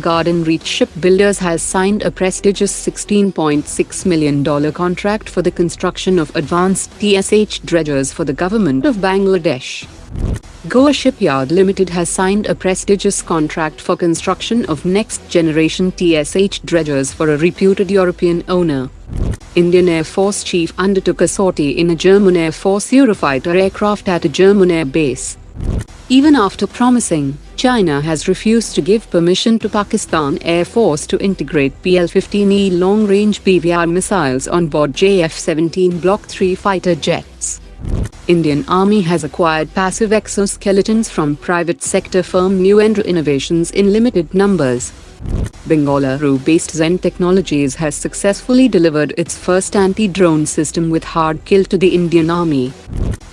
Garden Reach Shipbuilders has signed a prestigious $16.6 million contract for the construction of advanced TSH dredgers for the government of Bangladesh. Goa Shipyard Limited has signed a prestigious contract for construction of next-generation TSH dredgers for a reputed European owner. Indian Air Force Chief undertook a sortie in a German Air Force Eurofighter aircraft at a German air base. Even after promising, China has refused to give permission to Pakistan Air Force to integrate PL-15E long-range PVR missiles on board JF-17 Block-5 fighter jets. Indian Army has acquired passive exoskeletons from private sector firm Newndra Innovations in limited numbers. Bengaluru-based Zen Technologies has successfully delivered its first anti-drone system with hard kill to the Indian Army.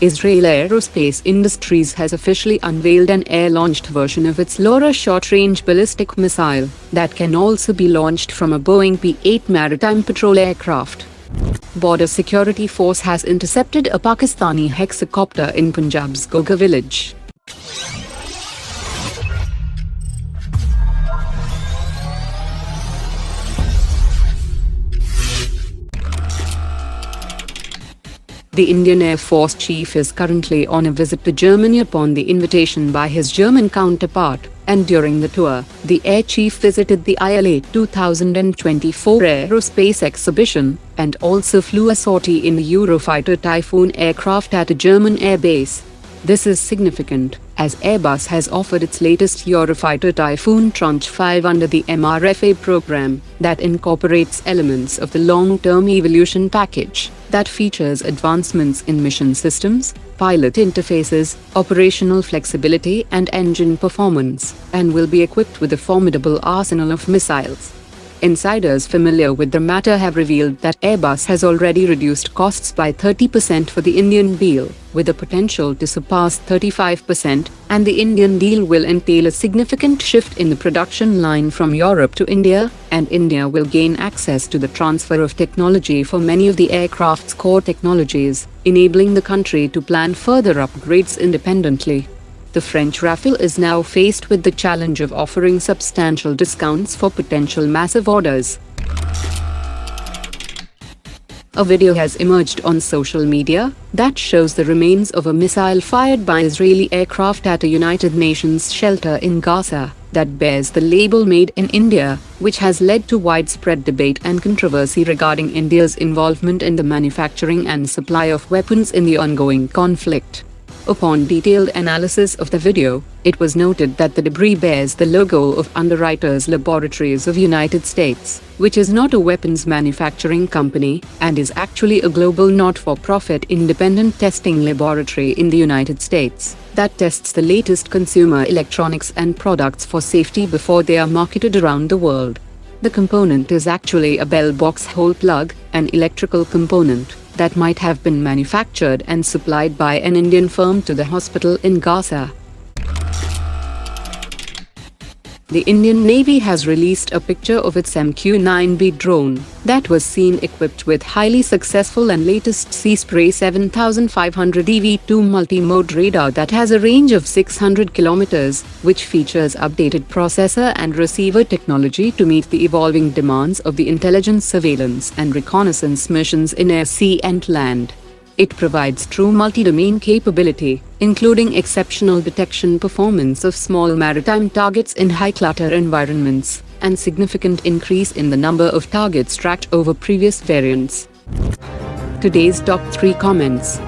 Israel Aerospace Industries has officially unveiled an air-launched version of its LORA short-range ballistic missile that can also be launched from a Boeing P-8 maritime patrol aircraft. Border Security Force has intercepted a Pakistani Hexacopter in Punjab's Goga village. The Indian Air Force Chief is currently on a visit to Germany upon the invitation by his German counterpart, and during the tour, the Air Chief visited the ILA 2024 Aerospace Exhibition, and also flew a sortie in the Eurofighter Typhoon aircraft at a German air base. This is significant, as Airbus has offered its latest Eurofighter Typhoon Tranche 5 under the mrfa program, that incorporates elements of the long-term evolution package, that features advancements in mission systems, pilot interfaces, operational flexibility and engine performance, and will be equipped with a formidable arsenal of missiles. Insiders familiar with the matter have revealed that Airbus has already reduced costs by 30% for the Indian deal, with the potential to surpass 35%, and the Indian deal will entail a significant shift in the production line from Europe to India, and India will gain access to the transfer of technology for many of the aircraft's core technologies, enabling the country to plan further upgrades independently. The French Rafale is now faced with the challenge of offering substantial discounts for potential massive orders. A video has emerged on social media that shows the remains of a missile fired by Israeli aircraft at a United Nations shelter in Gaza that bears the label "Made in India," which has led to widespread debate and controversy regarding India's involvement in the manufacturing and supply of weapons in the ongoing conflict. Upon detailed analysis of the video, it was noted that the debris bears the logo of Underwriters Laboratories of United States, which is not a weapons manufacturing company, and is actually a global not-for-profit independent testing laboratory in the United States, that tests the latest consumer electronics and products for safety before they are marketed around the world. The component is actually a bell box hole plug, an electrical component that might have been manufactured and supplied by an Indian firm to the hospital in Gaza. The Indian Navy has released a picture of its MQ-9B drone that was seen equipped with highly successful and latest Seaspray 7500 EV2 multi-mode radar that has a range of 600 kilometers, which features updated processor and receiver technology to meet the evolving demands of the intelligence, surveillance and reconnaissance missions in air, sea and land. It provides true multi-domain capability, including exceptional detection performance of small maritime targets in high-clutter environments, and significant increase in the number of targets tracked over previous variants. Today's top 3 comments.